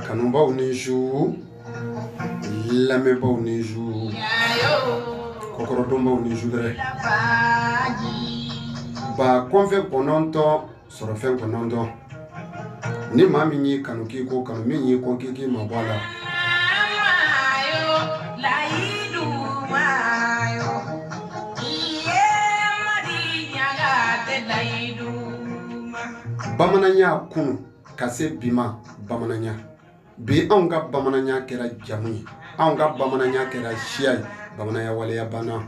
Kanumbaw ni jour lamɛnbaw ni jour kɔkɔrɔdonbaw ni jour dɛ ba kɔnfɛ kɔnɔntɔn sɔrɔ fɛn kɔnɔntɔn ni maa min y'i kanu k'i ko kanu min y'i kɔ k'i ma bɔ a la bamananya kunu ka se bi ma bamananya bi anw ka bamananya kɛra jamu ye anw ka bamananya kɛra siya ye bamananya waleya banna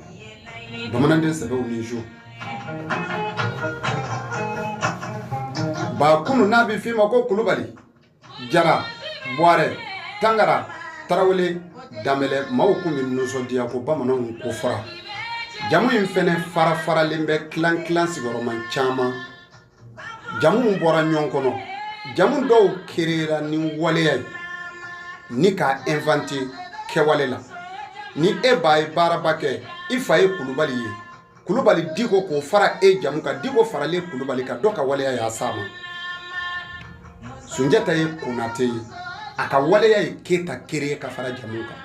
bamananden sɛbɛw ni jo ba kunu n'a bɛ f'i ma ko Kulubali Jara Buwarɛ Tangara Tarawele Danbɛlɛ maaw kun bɛ nisɔndiya ko bamananw ko fara jamu in fɛnɛ fara-faralen bɛ kilan sigiyɔrɔma caman jamu bɔra ɲɔgɔn kɔnɔ jamu dɔw créera ni waleya ye ni ka inventé kɛwale la ni e ba ye baaraba kɛ i fa ye Kulubali ye Kulubali diko k'o fara e jamu kan diko faralen Kulubali kan dɔ ka waleya y'a s'a ma Sunjata ye Konate ye a ka waleya ye Keyita créé ka fara jamu kan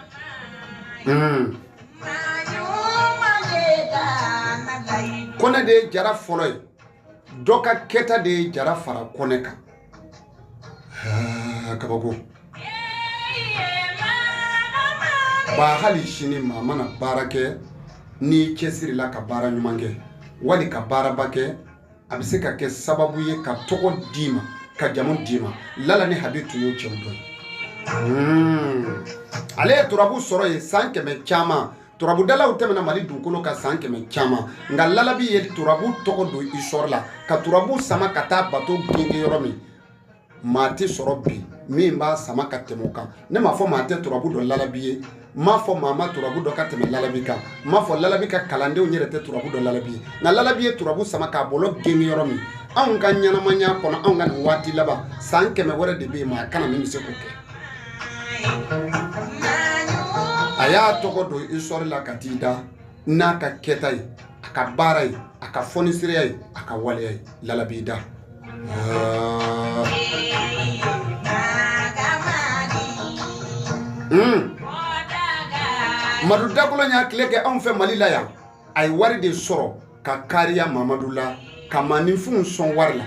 Kɔnɛ de ye Jara fɔlɔ ye dɔ ka kɛta de ye Jara fara Kɔnɛ kan kabako ba hali sini maa mana baara kɛ ni cɛsirila ka baara ɲuman kɛ wali ka baaraba kɛ a bɛ se ka kɛ sababu ye ka tɔgɔ d'i ma ka jamu d'i ma Lala ni Habi tun y'o cɛw dɔ ye ale ye turabu sɔrɔ ye san 100 caman turabudalaw tɛmɛna Mali dugukolo ka san 100 caman nka Lalabi ye turabu tɔgɔ don histoire la ka turabu sama ka taa bateau genge yɔrɔ min maa tɛ sɔrɔ bi min b'a sama ka tɛmɛ o kan ne m'a fɔ maa tɛ turabu dɔn Lalabi ye m'a fɔ maa ma turabu dɔ ka tɛmɛ Lalabi kan m'a fɔ Lalabi ka kalandenw yɛrɛ tɛ turabu dɔn Lalabi ye nka Lalabi ye turabu sama k'a bolo genge yɔrɔ min anw ka ɲɛnamaya kɔnɔ anw ka nin waati laban san 100 wɛrɛ de bɛ yen maa kana min bɛ se k'o kɛ a y'a tɔgɔ don histoire la ka t'i da n'a ka kɛta ye a ka baara ye a ka fɔnisiriya ye a ka waleya ye Lalabi da Madu Dakolo y'a tile kɛ anw fɛ Mali la yan a ye wari de sɔrɔ ka kariya Mamadu la ka maninfinw sɔn wari la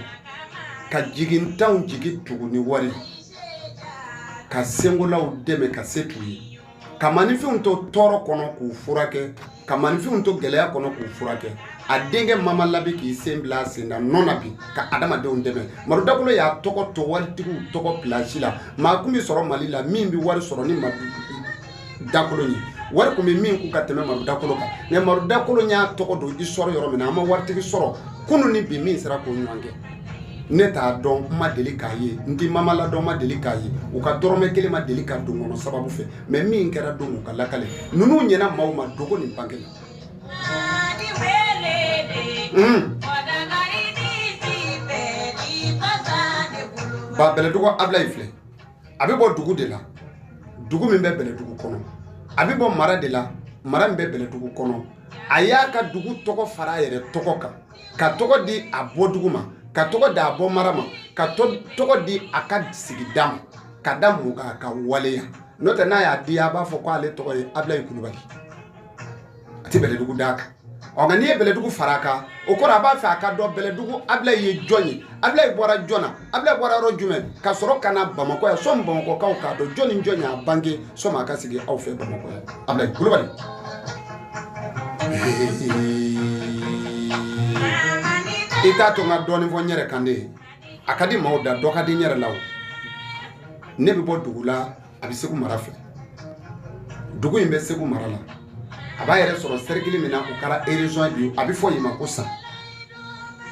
ka jigintanw jigi tugu ni wari ka sengolaw dɛmɛ ka se t'u ye ka maninfinw to tɔɔrɔ kɔnɔ k'u furakɛ ka maninfinw to gɛlɛya kɔnɔ k'u furakɛ a denkɛ Mama Labi k'i sen bila a sen na nɔ na bi ka adamadenw dɛmɛ Madu Dakolo y'a tɔgɔ to waritigiw tɔgɔ place la maa kun bɛ sɔrɔ Mali la min bɛ wari sɔrɔ ni Madu Dakolo ye wari kun bɛ min kun ka tɛmɛ Madu Dakolo kan nka Madu Dakolo y'a tɔgɔ don histoire yɔrɔ min na an ma waritigi sɔrɔ kunun ni bi min sera k'o ɲɔgɔn kɛ ne t'a dɔn ma deli k'a ye n tɛ Mama ladɔn ma deli k'a ye u ka dɔrɔmɛ kelen ma deli ka don kɔnɔ sababu fɛ mais min kɛra don u ka lakale ninnu ɲɛna maaw ma dogo ni bange la ba Bɛlɛdugu Abilaye filɛ a bɛ bɔ dugu de la dugu min bɛ Bɛlɛdugu kɔnɔ a bɛ bɔ mara de la mara min bɛ Bɛlɛdugu kɔnɔ a y'a ka dugu tɔgɔ fara a yɛrɛ tɔgɔ kan ka tɔgɔ di a bɔ dugu ma ka tɔgɔ di a bɔ mara ma ka tɔgɔ di a ka sigida ma ka da mun kan a ka waleya n'o tɛ n'a y'a di a b'a fɔ ko ale tɔgɔ ye Abilaye Kulubali a tɛ Bɛlɛdugu d'a kan nka n'i ye Bɛlɛdugu fara a kan o kɔrɔ a b'a fɛ a ka dɔn Bɛlɛdugu Abilaye ye jɔn ye Abilaye bɔra jɔn na Abilaye bɔra yɔrɔ jumɛn ka sɔrɔ ka na Bamakɔ yan sɔn Bamakɔkaw k'a dɔn jɔn ni jɔn y'a bange sɔn a ka sigi aw fɛ Bamakɔ yan Abilaye Kulubali i t'a to n ka dɔɔnin fɔ n yɛrɛ kan de a ka di maaw da dɔ ka di n yɛrɛ la o ne bɛ bɔ dugu la a bɛ Segu mara fɛ dugu in bɛ Segu mara la a b'a yɛrɛ sɔrɔ cercle min na o kɛra région bi a bɛ fɔ yen ma ko San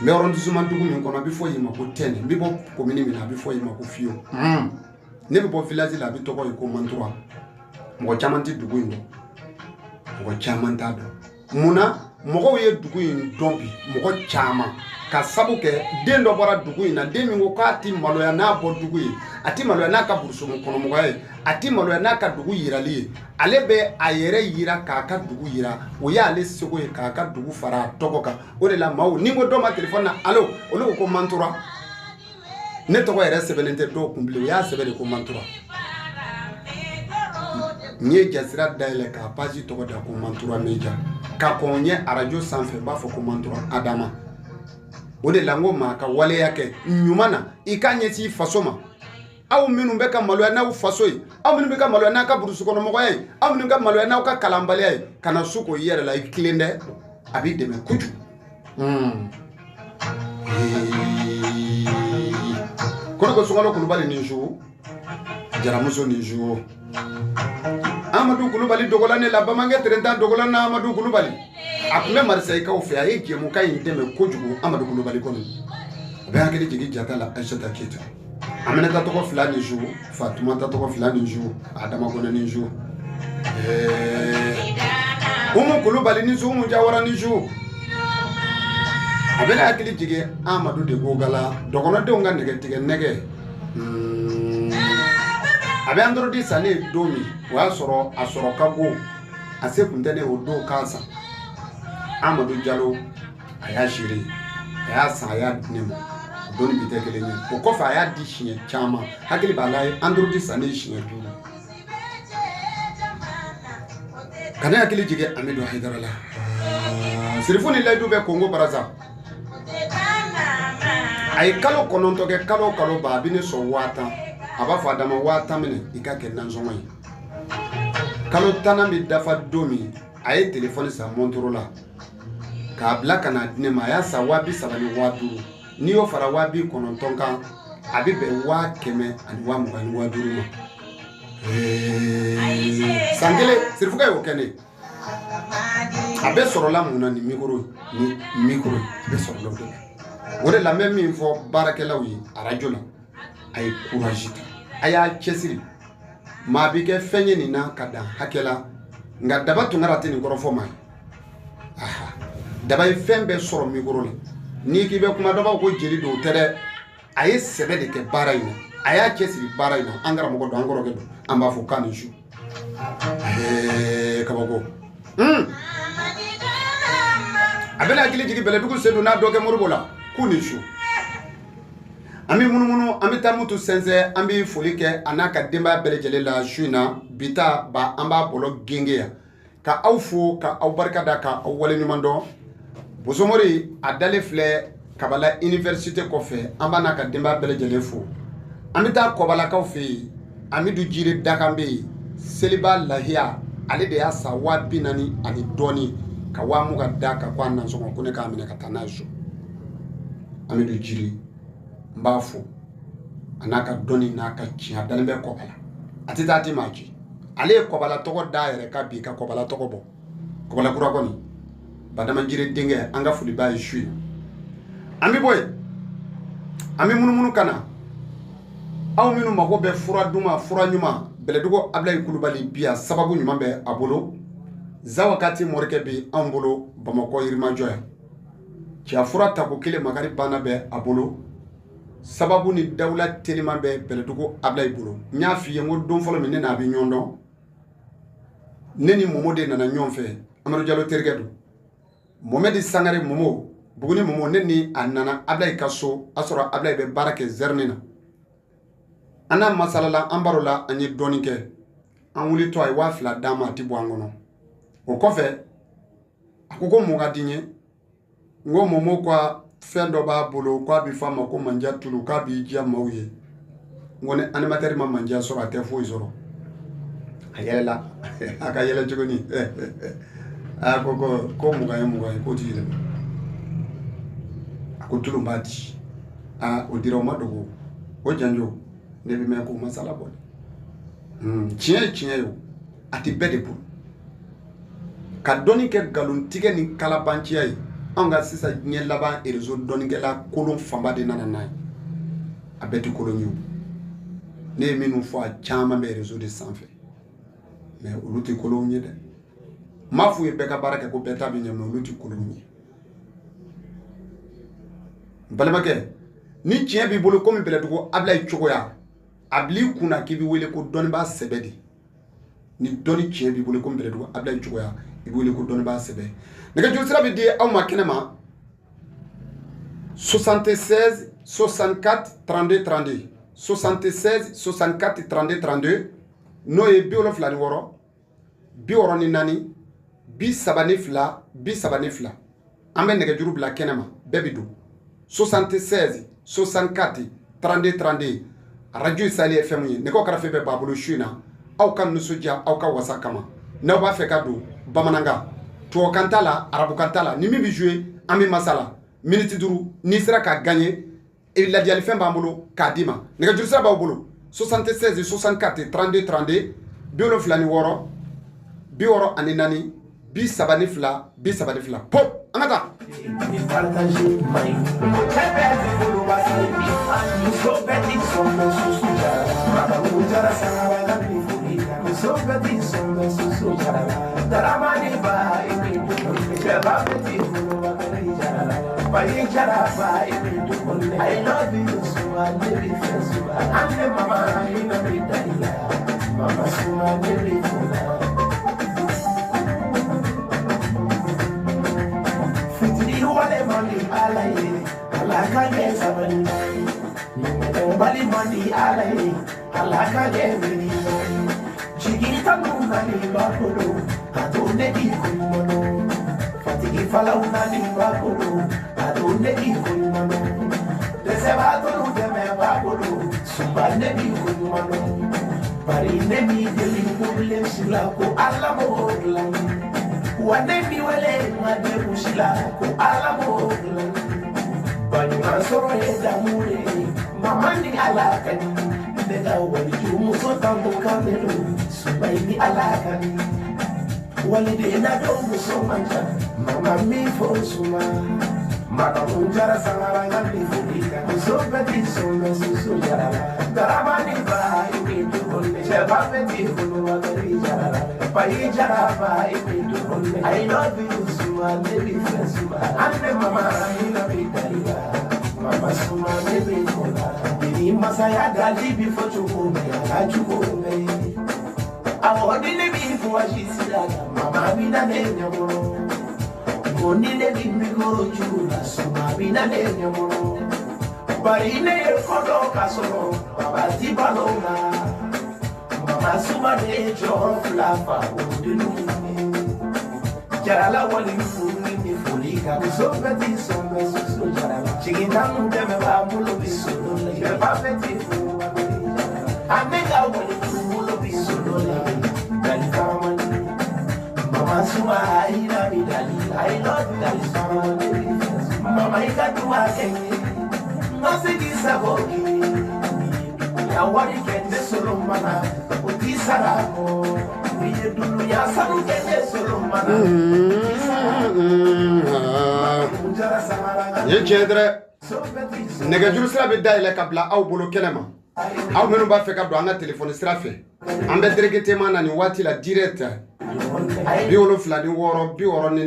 n bɛ arrondissement dugu min kɔnɔ a bɛ fɔ yen ma ko Tɛnɛ n bɛ bɔ commune min na a bɛ fɔ yen ma ko Fiyo ne bɛ bɔ village la a bɛ tɔgɔ ye ko Mantura mɔgɔ caman tɛ dugu in dɔn mɔgɔ caman t'a dɔn munna mɔgɔw ye dugu in dɔn bi mɔgɔ caman ka sabu kɛ den dɔ bɔra dugu in na den min ko k'a ti maloya n'a bɔ dugu ye a ti maloya n'a ka burusumu kɔnɔmɔgɔya ye a ti maloya n'a ka dugu yirali ye ale bɛ a yɛrɛ yira k'a ka dugu yira o y'ale seko ye k'a ka dugu fara a tɔgɔ kan o de la maaw ni ko dɔ ma téléphone na allo olu ko Mantura ne tɔgɔ yɛrɛ sɛbɛnnen tɛ dɔw kun bilen o y'a sɛbɛn de ko Mantura n ye jasira dayɛlɛ k'a page tɔgɔ da ko Mantura Media ka kɔn ɲɛ radio sanfɛ n b'a fɔ ko Mantura Adama o de la n ko maa ka waleya kɛ ɲuman na i k'a ɲɛsin faso ma aw minnu bɛ ka maloya n'aw faso ye aw minnu bɛ ka maloya n'a ka burusukɔnɔmɔgɔya ye aw minnu ka maloya n'aw ka kalanbaliya ye ka na su k'o i yɛrɛ la i tilen dɛ a b'i dɛmɛ kojugu ko ne ko Sunkalo Kulubali nin su Jaramuso nin su Amadu Kulubali dogola ne la Bamankɛ Tɛrɛntan dogola na Amadu Kulubali a tun bɛ Marisayikaw fɛ a ye jɛmukan in dɛmɛ kojugu Amadu Kulubali kɔnɔ a bɛ hakili jigin Jata la Aïssata Keita Aminata tɔgɔ 2 nin su Fatumata tɔgɔ 2 nin su Adama Kɔnɛ nin su Umu Kulubali nin su Umu Jawara nin su a bɛ hakili jigin Amadu de Gogala dɔgɔnɔdenw ka nɛgɛtigɛ nɛgɛ a bɛ Android san ne don min o y'a sɔrɔ a sɔrɔ ka go a se kun tɛ ne o don k'a san Amadu Jalo a y'a seere a y'a san a y'a di ne ma o don bi tɛ kelen ye o kɔfɛ a y'a di siɲɛ caman hakili b'a la Android san ne siɲɛ 5 ka ne hakili jigin Amidu Haidara la Sirifu ni Layidu bɛ Congo Brazza a ye kalo 9 kɛ kalo ba a bɛ ne sɔn 5000 a b'a fɔ Adama 5000 minɛ i ka kɛ nansɔngɔ ye kalo 10 bɛ dafa don min a ye téléphone san Montoro la k'a bila ka na di ne ma a y'a san 300 ni 5000 n'i y'o fara 900 kan a bɛ bɛn 120 ni 50 ma san kelen Sirifukɛ y'o kɛ ne a bɛ sɔrɔla mun na ni micro a bɛ sɔrɔla o de la o de la n bɛ min fɔ baarakɛlaw ye radio la a ye courage ta a y'a cɛsiri maa bɛ kɛ fɛn ye nin na ka dan hakɛ la nka daba tunkara tɛ nin kɔrɔ fɔ maa ye daba ye fɛn bɛɛ sɔrɔ micro la n'i k'i bɛ kuma dɔbɔ ko jeli don o tɛ dɛ a ye sɛbɛ de kɛ baara in na a y'a cɛsiri baara in na an karamɔgɔ don an kɔrɔkɛ don an b'a fɔ k'a ni su kabako a bɛna hakili jigin Bɛlɛdugu Sedu n'a dɔ kɛ Moribo la k'u ni su an bɛ munumunu an bɛ taa mutu sɛnsɛn an bɛ foli kɛ a n'a ka denbaya bɛɛ lajɛlen la su in na bi ta ba an b'a bɔlɔ genge yan ka aw fo ka aw barika da ka aw waleɲuman dɔn Bosomori a dalen filɛ Kabala université kɔfɛ an b'a n'a ka denbaya bɛɛ lajɛlen fo an bɛ taa Kɔbalakaw fɛ yen Amidu Jire Dakan bɛ yen Seliba Lahiya ale de y'a sa 40,000 ani dɔɔni ka 20,000 da ka ko a nansɔngɔ ko ne k'a minɛ ka taa n'a ye so Amidu Jire n b'a fo a n'a ka dɔnni n'a ka tiɲɛ a dalen bɛ Kɔbala a tɛ taa ti maa ci ale ye Kɔbala tɔgɔ da yɛrɛ ka bi ka Kɔbala tɔgɔ bɔ Kɔbala kura kɔni Badama Jire denkɛ an ka foli b'a ye su an bɛ bɔ yen an bɛ munumunu ka na aw minnu mago bɛ fura duman fura ɲuman Bɛlɛdugu Abilayi Kulubali bi a sababu ɲuman bɛ a bolo Zawakati Morikɛ bɛ anw bolo Bamakɔ Yirimajɔ yan cɛya fura tako kelen Makari Bana bɛ a bolo sababu ni dawula teliman bɛ Bɛlɛdugu Abilayi bolo n y'a f'i ye n ko don fɔlɔ min ne n'a bɛ ɲɔgɔn dɔn ne ni Momo de nana ɲɔgɔn fɛ Amadu Jalo terikɛ don Mohamed Sangare Momo Buguni Momo ne ni a nana Abilayi ka so a sɔrɔ Abilayi bɛ baara kɛ Zɛrini na an n'a masalala an baro la an ye dɔɔnin kɛ an wulitɔ a ye 2000 d'an ma a tɛ bɔ an kɔnɔ o kɔfɛ a ko mun ka di n ye n ko Momo ka fɛn dɔ b'a bolo k'a bɛ f'a ma ko manja tulu k'a b'i diya maaw ye n ko ni animateur ma manja sɔrɔ a tɛ foyi sɔrɔ a yɛlɛla a ka yɛlɛ cogo ni a ko mugan ye k'o tɛ yɛlɛma a ko tulu b'a di o dira o ma dogo o janjo ne bɛ mɛn k'o masala bɔ tiɲɛ ye tiɲɛ ye a tɛ bɛɛ de bolo ka dɔnni kɛ nkalontigɛ ni kalabanciya ye an ka sisan diɲɛ laban réseau dɔnnikɛla kolon fanba de nana n'a ye a bɛɛ tɛ kolon ye ne ye minnu fɔ a caman bɛ réseau de sanfɛ mais olu tɛ kolon ye dɛ m'a f'u ye bɛɛ ka baara kɛ ko bɛɛ ta bɛ ɲɛ mais olu tɛ kolon ye balimakɛ ni tiɲɛ b'i bolo komi Bɛlɛdugu Abilaye cogoya a bil'i kunna k'i bɛ wele ko dɔnnibaa sɛbɛ de ni dɔnni tiɲɛ b'i bolo komi Bɛlɛdugu Abilaye cogoya i bɛ wele ko dɔnnibaa sɛbɛ nɛgɛjuru sira bɛ di aw ma kɛnɛ ma 76 64 32 32 76 64 32 32 n'o ye 76 64 32 32 an bɛ nɛgɛjuru bila kɛnɛ ma bɛɛ bɛ don 76 64 32 32 radio ye Sahel FM ye nɛgɛw karafe bɛ b'a bolo su in na aw ka nisɔndiya aw ka wasa kama n'aw b'a fɛ ka don bamanankan tubabukan t'a la arabukan t'a la ni min bɛ jouer an bɛ masala minute 5 n'i sera ka gagner ladiyalifɛn b'an bolo k'a d'i ma nɛgɛjuru sira b'aw bolo 76 64 32 32 76 64 32 pop an ka taa I love you so I never feel so I mama in a bit mama so I never fitri wale money alaka yes abani bali money alaka gevini chigita nunani bakolo atone ikumono fatigi fala unani bakolo atone ikumono desebato nudeme bakolo sumbane ikumono parine mi deli kulle silako alamo wanemi wale ngade usilako alamo banyuma soro edamure mamani alakani nega wali jumu sotambo kamelo subaini alakani wali de na dongo so manja mama mi fo suma mama munjara sangara ngandi fudika so beti so jara daramani ba ibi tukonde sheba beti fulu wakari jara pai jara ba ibi tukonde I love you suma baby friend suma ande mama ina bidaliya mama suma baby kola ni masaya dali before chukume achukume awodine before ajisira mama bina nenyamoro onile bimigoro chula suma bina nenyamoro barine kodo kasoro baba tibalona mama suma de jo flafa odinu jarala wali funi fulika so beti so jarala chigita munde me ba mulo bisulo le ba beti fu amega wali mulo bisulo le dali kamani mama suma ina bidali I love dali kamani mama ikatwa kenye masigi saboki ya wali kende solo mana utisarako dulu ya sanu kende solo mana ye cedre nɛgɛjuru sira bɛ dayɛlɛ ka bila aw bolo kɛnɛ ma aw minnu b'a fɛ ka don an ka telefɔni sira fɛ an bɛ directement na nin waati la direct 76 64 32 32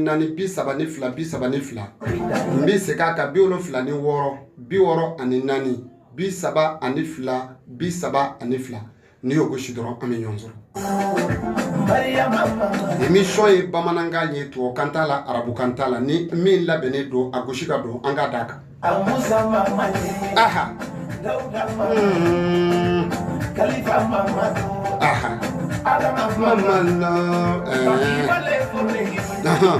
n bɛ segin a kan 76 64 32 32 n'i y'o gosi dɔrɔn an bɛ ɲɔgɔn sɔrɔ émission ye bamanankan ye tubabukan t'a la arabukan t'a la ni min labɛnnen don a gosi ka don an k'a d'a kan aha aha mamana aha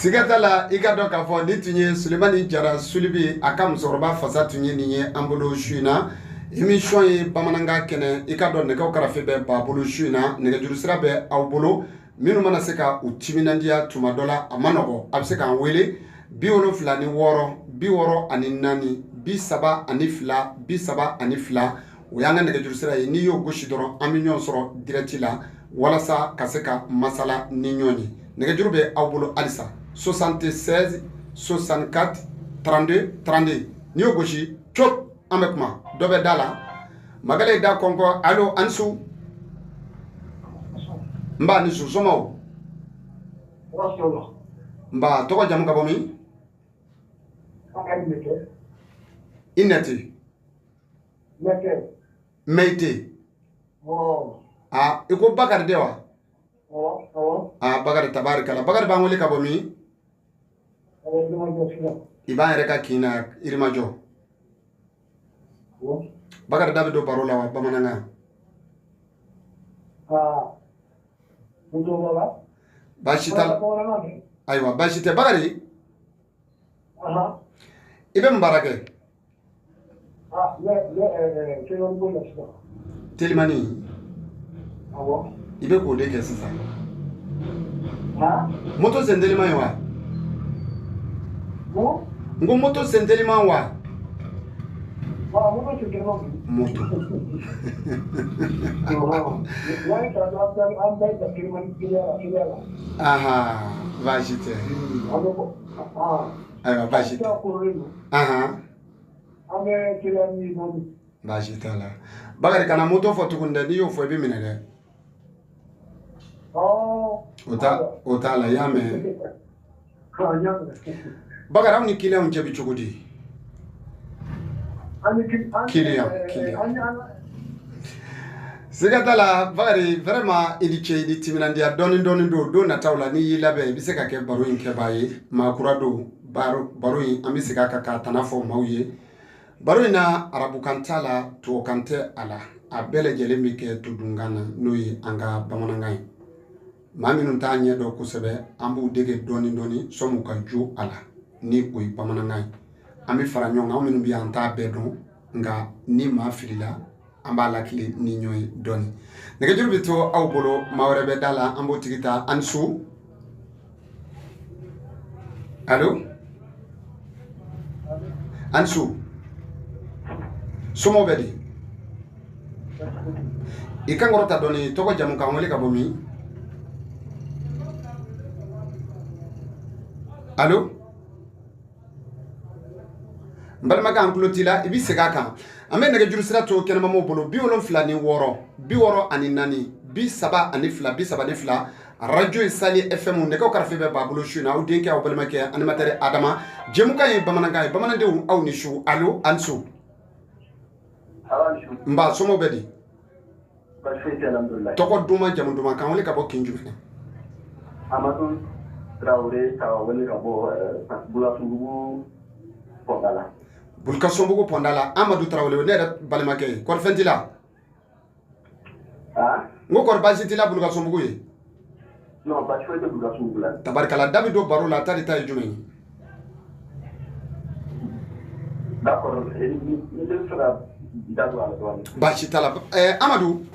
Sigatala i ka dɔn k'a fɔ ni tun ye Sulemani Jara Sulibi a ka musokɔrɔba fasa tun ye nin ye an bolo su in na émission ye bamanankan kɛnɛ i ka dɔn nɛgɛw karafe bɛ b'a bolo su in na nɛgɛjuru sira bɛ aw bolo minnu mana se ka u timinandiya tuma dɔ la a ma nɔgɔ a bɛ se k'an wele 76 64 32 o y'an ka nɛgɛjuru sira ye n'i y'o gosi dɔrɔn an bɛ ɲɔgɔn sɔrɔ direct la walasa ka se ka masala ni ɲɔgɔn ye nɛgɛjuru bɛ aw bolo halisa 76 64 32 32 n'i y'o gosi cop an bɛ kuma dɔ bɛ da la Magale da kɔnkɔ allo Ansu n ba ni su somɔgɔw n ba tɔgɔ jamu ka bɔ min i nɛti Meite ah i ko Bakari de wa ah Bakari tabarikala Bakari b'an wele ka bɔ min i b'an yɛrɛ ka kin na Yirimajɔ Bakari da bɛ don baro la wa bamanankan baasi t'a la ayiwa baasi tɛ Bakari i bɛ mun baara kɛ Telimani i bɛ k'o de kɛ sisan moto sen teliman ye wa n ko moto sen teliman wa moto aha baasi tɛ ayiwa baasi tɛ baasi t'a la Bakari kana moto fɔ tuguni dɛ n'i y'o fɔ i bɛ minɛ dɛ o t'a la i y'a mɛn Bakari aw ni client cɛ bɛ cogo di client siga t'a la Bakari vraiment i ni ce i ni timinandiya dɔɔni dɔɔni don nataw la n'i y'i labɛn i bɛ se ka kɛ baro in kɛbaa ye maa kura don baro in an bɛ segin a kan k'a tana fɔ maaw ye baro in na arabukan t'a la tubabukan tɛ a la a bɛɛ lajɛlen bɛ kɛ tudunkan na n'o ye an ka bamanankan ye maa minnu t'a ɲɛ dɔn kosɛbɛ an b'u dege dɔɔni dɔɔni sɔmu ka jo a la ni o ye bamanankan ye an bɛ fara ɲɔgɔn kan an minnu bɛ yan an t'a bɛɛ dɔn nka ni maa filila an b'a lakile ni ɲɔgɔn ye dɔɔni nɛgɛjuru bɛ to aw bolo maa wɛrɛ bɛ da la an b'o tigi ta Ansu allo Ansu somɔgɔw bɛ di i kan kɔrɔta dɔɔni tɔgɔ jamu k'an wele ka bɔ min allo n balimakɛ an tulo t'i la i bɛ segin a kan an bɛ nɛgɛjuru sira to kɛnɛmamɔɔw bolo 76 64 32 radio ye Sali FM nɛgɛw karafe bɛ b'a bolo su in na aw denkɛ aw balimakɛ animateur Adama jɛmukan ye bamanankan ye bamanandenw aw ni su allo Ansu n ba somɔgɔw bɛ di tɔgɔ duman jamu duman k'an wele ka bɔ kin jumɛn Amadou Traoré ka wele ka bɔ Bulasunbugu Pɔndala Bulukasunbugu Pɔndala Amadou Traoré ne yɛrɛ balimakɛ ye kɔri fɛn t'i la n ko kɔri baasi t'i la Bulukasunbugu ye non baasi foyi tɛ Bulukasunbugu la tabarikala da bɛ don baro la ta de ta ye jumɛn ye d'accord ne bɛ fɛ ka da don a la dɔɔni baasi t'a la Amadou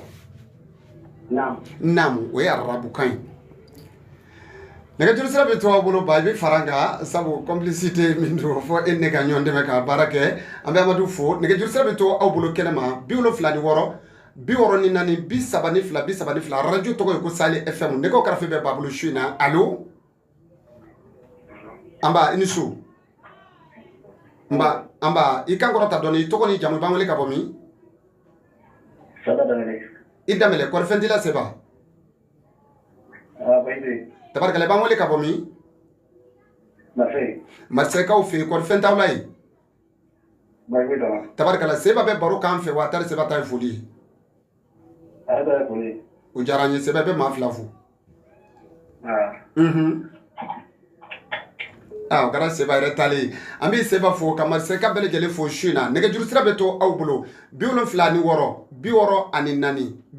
Naamu o ye arabukan ye nɛgɛjuru sira bɛ to aw bolo ba i bɛ fara n kan sabu complicité min don fɔ e ne ka ɲɔgɔn dɛmɛ ka baara kɛ an bɛ Amadu fo nɛgɛjuru sira bɛ to aw bolo kɛnɛma 76 64 32 radio tɔgɔ ye ko Sali FM nɛgɛw karafe bɛ b'a bolo su in na allo an ba i ni su n ba i kan kɔrɔta dɔɔni i tɔgɔ ni jamu i b'an wele ka bɔ min i Danbɛlɛ kɔri fɛn t'i la Seba tabarikala i b'an wele ka bɔ min Marseillais fɛ yen kɔri fɛn t'aw la yen tabarikala Seba bɛ baro k'an fɛ wa tari Seba ta ye foli ye o diyara n ye Seba bɛ maa fila fo o kɛra Seba yɛrɛ taalen an bɛ Seba fo ka Marseillais ka bɛɛ lajɛlen fo su in na nɛgɛjuru sira bɛ to aw bolo 76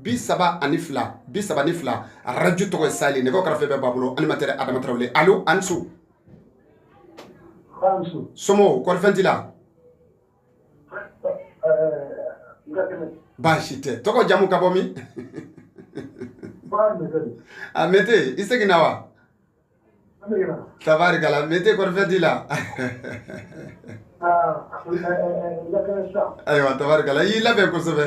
64 32 radio tɔgɔ ye Sali nɛgɛw karafe bɛ b'a bolo animateur Adama Traoré allo Ansu Somo kɔri fɛn t'i la baasi tɛ tɔgɔ jamu ka bɔ min a Mete i seginna wa tabarikala Mete kɔri fɛn t'i la ayiwa tabarikala i y'i labɛn kosɛbɛ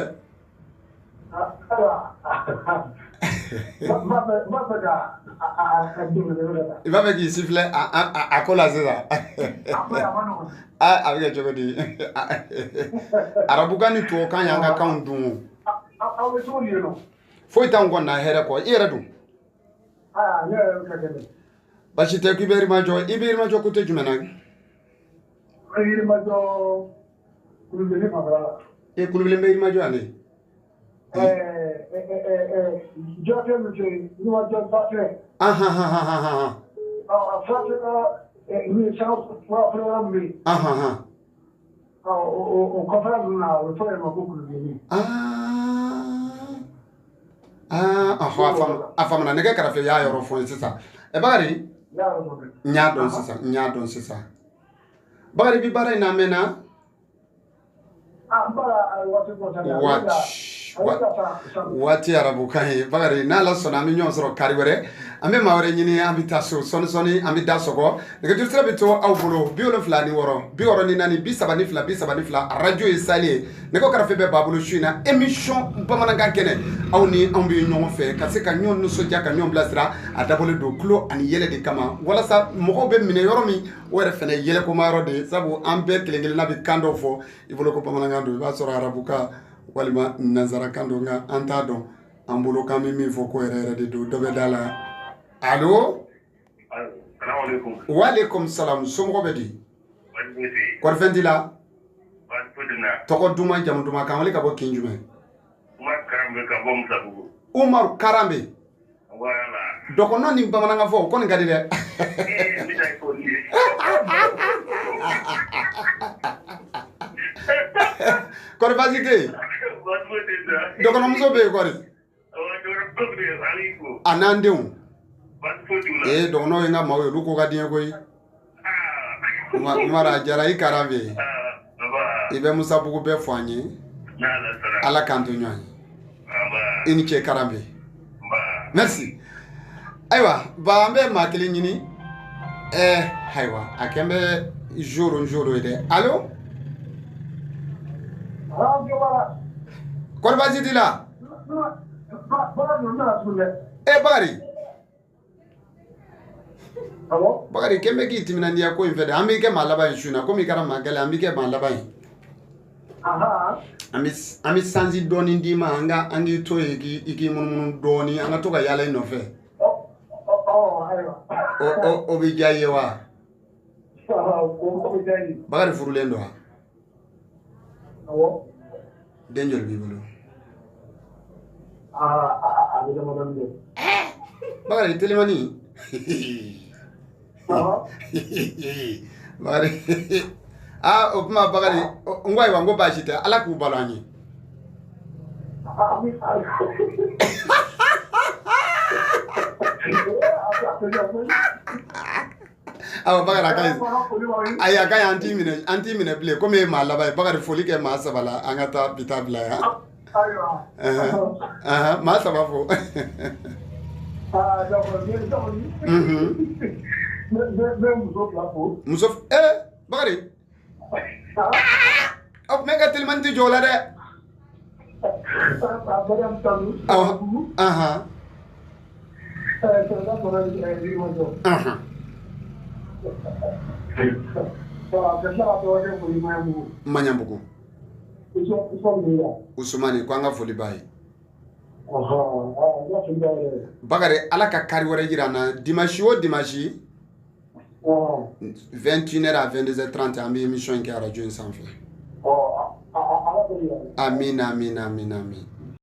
i b'a fɛ k'i sifilɛ a ko la sisan a bɛ kɛ cogo di arabukan ni tubabukan y'an ka kanw dun o foyi t'anw kɔni na hɛrɛ kɔ i yɛrɛ dun baasi tɛ k'i bɛ Yirimajɔ i bɛ Yirimajɔ côté jumɛn na Kulubali bɛ Yirimajɔ yan de a faamuna nɛgɛ kɛrɛfɛ y'a yɔrɔ fɔ n ye sisan Bakari n y'a dɔn sisan Bakari bi baara in na mɛnna waati arabukan ye Bakari n'Ala sɔnna an bɛ ɲɔgɔn sɔrɔ kari wɛrɛ an bɛ maa wɛrɛ ɲini an bɛ taa so sɔni an bɛ da sɔgɔ nɛgɛjuru sira bɛ to aw bolo 76 64 32 32 arajo ye sali ye nɛgɛ kɛrɛfɛ bɛ b'a bolo su in na émission bamanankan kɛnɛ aw ni anw bɛ ɲɔgɔn fɛ ka se ka ɲɔgɔn nisɔndiya ka ɲɔgɔn bilasira a dabɔlen don tulo ani yɛlɛ de kama walasa mɔgɔw bɛ minɛ yɔrɔ min o yɛrɛ fana yɛlɛkoma yɔrɔ de ye sabu an bɛɛ kelen kelenna bɛ kan dɔ fɔ i bolo ko bamanankan don i b'a sɔrɔ arabukan walima nanzarakan don nka an t'a dɔn an bolo k'an bɛ min fɔ ko yɛrɛ yɛrɛ de don dɔ bɛ da la allo waaleykum salam somɔgɔ bɛ di kɔri fɛn t'i la tɔgɔ duman jamu duman k'an wele ka bɔ kin jumɛn Umaru Karambe dɔgɔnɔ ni bamanankan fɔ o kɔni ka di dɛ kɔri baasi tɛ yen dɔgɔnɔmuso bɛ yen kɔri a n'an denw dɔgɔnɔw ye n ka maaw ye olu ko ka di n ye koyi Umaru a diyara i Karambe i bɛ Musabugu bɛɛ fɔ an ye Ala k'an to ɲɔgɔn ye i ni ce Karambe merci ayiwa ba an bɛ maa kelen ɲini ayiwa a kɛn bɛ zoro ye dɛ allo kɔri baasi t'i la Bakari kɛn bɛ k'i timinandiya ko in fɛ dɛ an b'i kɛ maa laban ye su in na komi i kɛra maa gɛlɛn an b'i kɛ maa laban ye an bɛ sanji dɔɔni d'i ma an k'i to yen i k'i munumunu dɔɔni an ka to ka yaala i nɔfɛ o bɛ diya i ye wa Bakari furulen don wa den joli b'i bolo Bakari telimani Bakari o kuma Bakari n ko ayiwa n ko baasi tɛ Ala k'u balo an ye awɔ Bakari ayi a ka ɲi an t'i minɛ bilen komi e ye maa laban ye Bakari foli kɛ maa saba la an ka taa bi taa bila yan maa saba fo muso Bakari mɛ ka telimani tɛ jɔ o la dɛ Maɲanbugu Usumani ko an ka foli b'a ye Bakari Ala ka kari wɛrɛ jira an na dimanche o dimanche 21h à 22h30 an bɛ émission in kɛ radio in sanfɛ amina